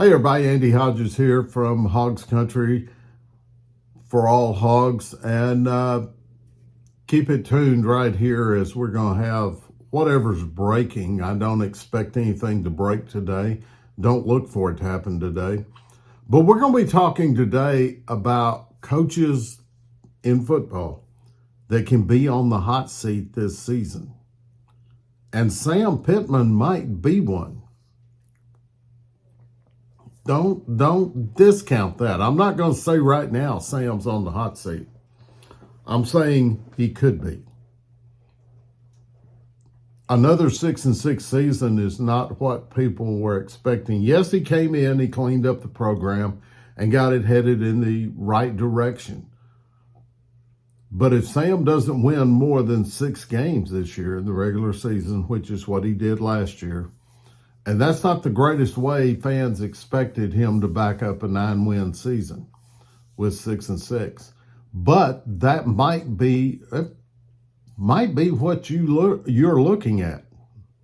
Hey everybody, Andy Hodges here from Hogs Country for all hogs, and keep it tuned right here as we're going to have whatever's breaking. I don't expect anything to break today. Don't look for it to happen today. But we're going to be talking today about coaches in football that can be on the hot seat this season. And Sam Pittman might be one. Don't discount that. I'm not going to say right now Sam's on the hot seat. I'm saying he could be. Another 6-6 season is not what people were expecting. Yes, he came in, he cleaned up the program and got it headed in the right direction. But if Sam doesn't win more than 6 games this year in the regular season, which is what he did last year, and that's not the greatest way fans expected him to back up a 9-win season with 6-6. But that might be what you're looking at,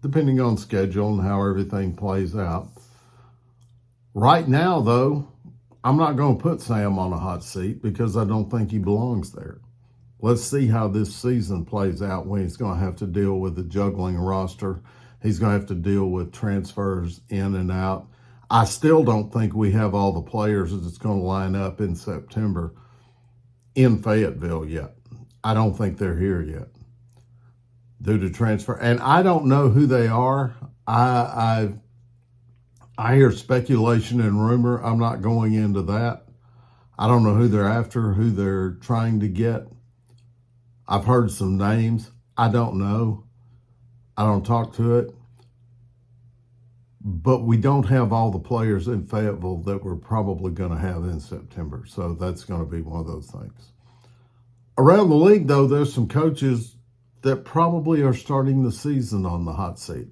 depending on schedule and how everything plays out. Right now, though, I'm not going to put Sam on a hot seat because I don't think he belongs there. Let's see how this season plays out when he's going to have to deal with the juggling roster. He's going to have to deal with transfers in and out. I still don't think we have all the players that's going to line up in September in Fayetteville yet. I don't think they're here yet due to transfer. And I don't know who they are. I hear speculation and rumor. I'm not going into that. I don't know who they're after, who they're trying to get. I've heard some names. I don't know. I don't talk to it. But we don't have all the players in Fayetteville that we're probably going to have in September. So that's going to be one of those things. Around the league, though, there's some coaches that probably are starting the season on the hot seat.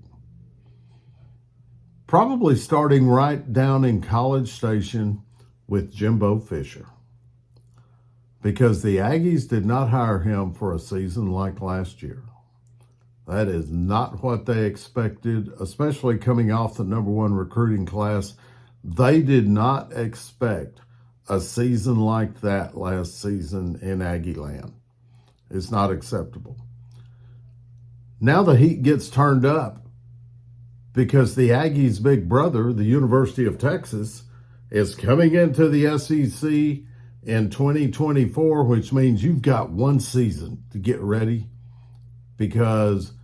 Probably starting right down in College Station with Jimbo Fisher. Because the Aggies did not hire him for a season like last year. That is not what they expected, especially coming off the #1 recruiting class. They did not expect a season like that last season in Aggie land. It's not acceptable. Now the heat gets turned up because the Aggies' big brother, the University of Texas, is coming into the SEC in 2024, which means you've got one season to get ready because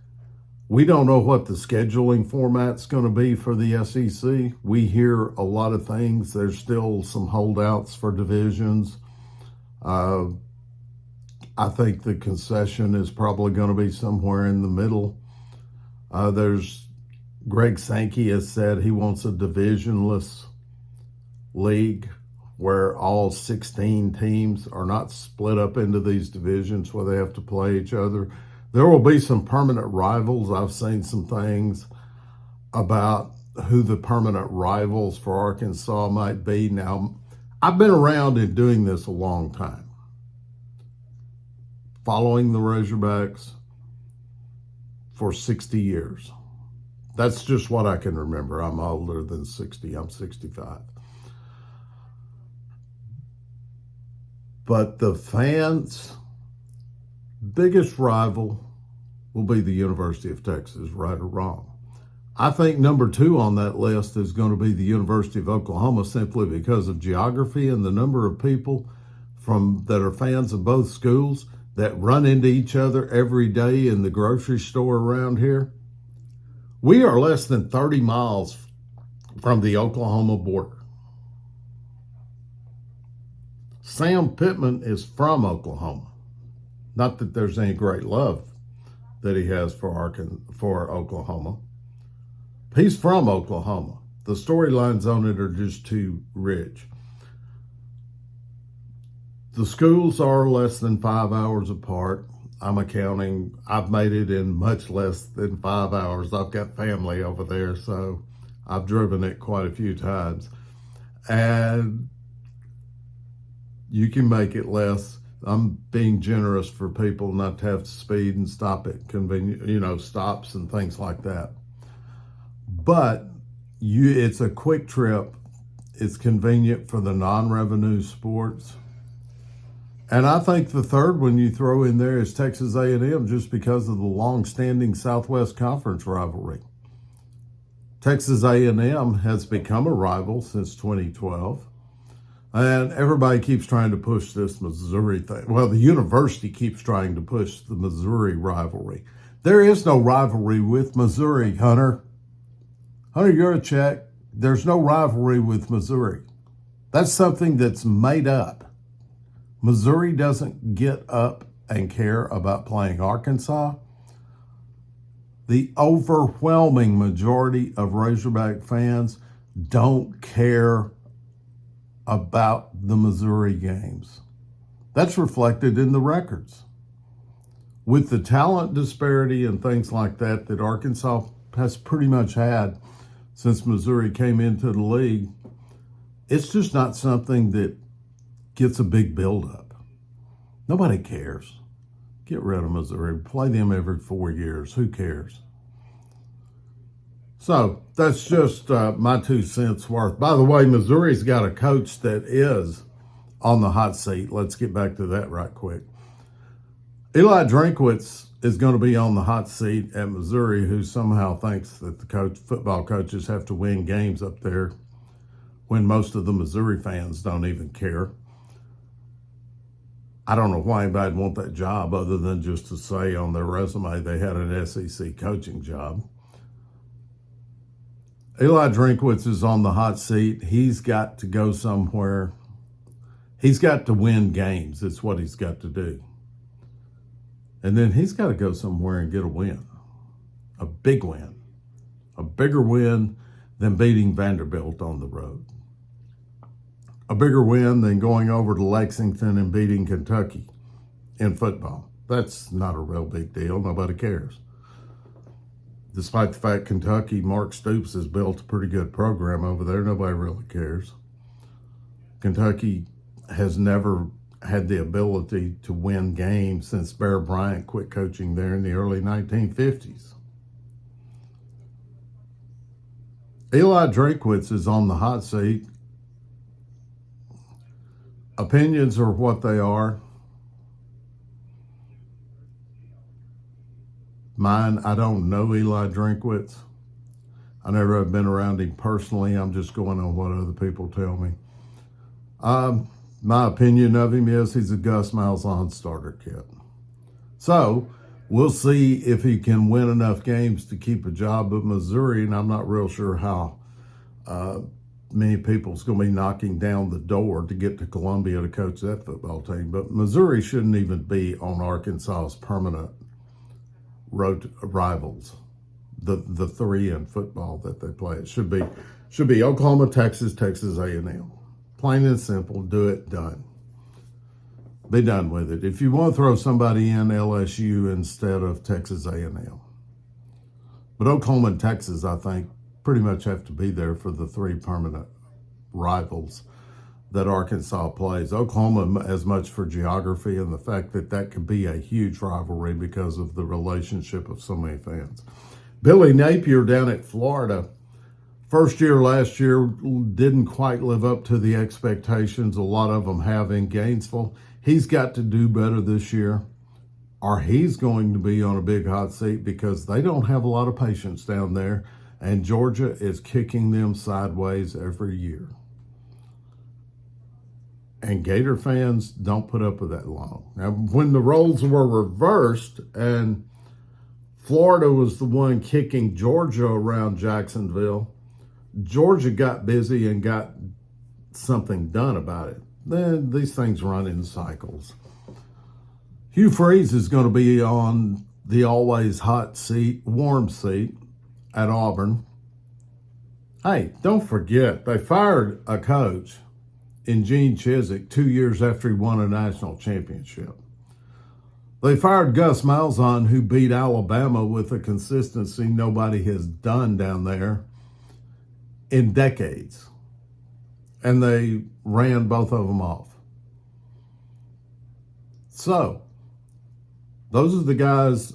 we don't know what the scheduling format's going to be for the SEC. We hear a lot of things. There's still some holdouts for divisions. I think the concession is probably going to be somewhere in the middle. There's Greg Sankey has said he wants a divisionless league where all 16 teams are not split up into these divisions where they have to play each other. There will be some permanent rivals. I've seen some things about who the permanent rivals for Arkansas might be. Now, I've been around and doing this a long time, following the Razorbacks for 60 years. That's just what I can remember. I'm older than 60. I'm 65. But the fans' biggest rival will be the University of Texas, right or wrong. I think #2 on that list is going to be the University of Oklahoma simply because of geography and the number of people that are fans of both schools that run into each other every day in the grocery store around here. We are less than 30 miles from the Oklahoma border. Sam Pittman is from Oklahoma. Not that there's any great love that he has for Oklahoma. He's from Oklahoma. The storylines on it are just too rich. The schools are less than 5 hours apart. I'm accounting. I've made it in much less than 5 hours. I've got family over there, so I've driven it quite a few times. And you can make it less. I'm being generous for people not to have to speed and stop at convenient, stops and things like that. But it's a quick trip It's convenient for the non-revenue sports. And I think the third one you throw in there is Texas A&M, just because of the long-standing Southwest Conference rivalry. Texas A&M has become a rival since 2012. And everybody keeps trying to push this Missouri thing. Well, the university keeps trying to push the Missouri rivalry. There is no rivalry with Missouri, Hunter. Hunter, you're a Czech. There's no rivalry with Missouri. That's something that's made up. Missouri doesn't get up and care about playing Arkansas. The overwhelming majority of Razorback fans don't care about the Missouri games. That's reflected in the records. With the talent disparity and things like that that Arkansas has pretty much had since Missouri came into the league, it's just not something that gets a big buildup. Nobody cares. Get rid of Missouri. Play them every 4 years. Who cares? So that's just my 2 cents worth. By the way, Missouri's got a coach that is on the hot seat. Let's get back to that right quick. Eli Drinkwitz is going to be on the hot seat at Missouri, who somehow thinks that the football coaches have to win games up there when most of the Missouri fans don't even care. I don't know why anybody'd want that job other than just to say on their resume they had an SEC coaching job. Eli Drinkwitz is on the hot seat. He's got to go somewhere. He's got to win games. It's what he's got to do. And then he's got to go somewhere and get a win, a big win, a bigger win than beating Vanderbilt on the road, a bigger win than going over to Lexington and beating Kentucky in football. That's not a real big deal. Nobody cares. Despite the fact Kentucky, Mark Stoops has built a pretty good program over there, nobody really cares. Kentucky has never had the ability to win games since Bear Bryant quit coaching there in the early 1950s. Eli Drinkwitz is on the hot seat. Opinions are what they are. Mine, I don't know Eli Drinkwitz. I never have been around him personally. I'm just going on what other people tell me. My opinion of him is he's a Gus Malzahn starter kit. So we'll see if he can win enough games to keep a job at Missouri, and I'm not real sure how many people's going to be knocking down the door to get to Columbia to coach that football team. But Missouri shouldn't even be on Arkansas's permanent road rivals, the 3 in football that they play. It should be Oklahoma, Texas, Texas A&M. Plain and simple, do it, done. Be done with it. If you want to throw somebody in, LSU instead of Texas A&M. But Oklahoma and Texas, I think, pretty much have to be there for the 3 permanent rivals that Arkansas plays. Oklahoma as much for geography and the fact that that could be a huge rivalry because of the relationship of so many fans. Billy Napier down at Florida, first year last year, didn't quite live up to the expectations a lot of them have in Gainesville. He's got to do better this year, or he's going to be on a big hot seat because they don't have a lot of patience down there, and Georgia is kicking them sideways every year. And Gator fans don't put up with that long. Now, when the roles were reversed and Florida was the one kicking Georgia around Jacksonville, Georgia got busy and got something done about it. Then these things run in cycles. Hugh Freeze is going to be on the always hot seat, warm seat at Auburn. Hey, don't forget, they fired a coach in Gene Chizik 2 years after he won a national championship. They fired Gus Malzahn, who beat Alabama with a consistency nobody has done down there in decades. And they ran both of them off. So, those are the guys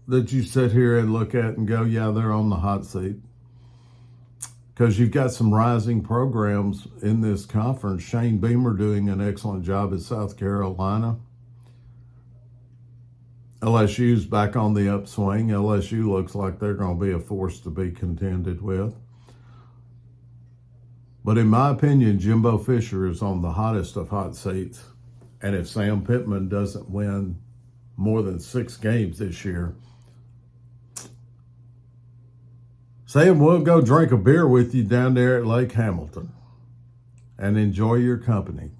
that you sit here and look at and go, yeah, they're on the hot seat. because you've got some rising programs in this conference. Shane Beamer doing an excellent job at South Carolina. LSU's back on the upswing. LSU looks like they're going to be a force to be contended with. But in my opinion, Jimbo Fisher is on the hottest of hot seats. And if Sam Pittman doesn't win more than 6 games this year, Sam, we'll go drink a beer with you down there at Lake Hamilton and enjoy your company.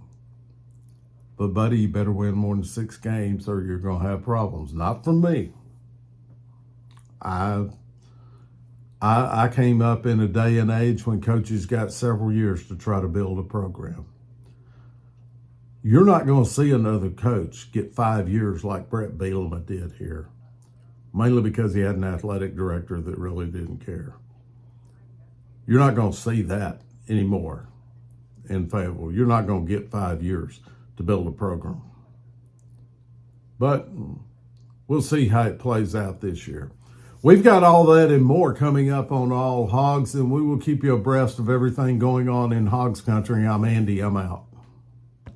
But, buddy, you better win more than 6 games or you're going to have problems. Not from me. I came up in a day and age when coaches got several years to try to build a program. You're not going to see another coach get 5 years like Brett Bielema did here, mainly because he had an athletic director that really didn't care. You're not going to see that anymore in Fayetteville. You're not going to get 5 years to build a program. But we'll see how it plays out this year. We've got all that and more coming up on All Hogs, and we will keep you abreast of everything going on in Hogs Country. I'm Andy. I'm out.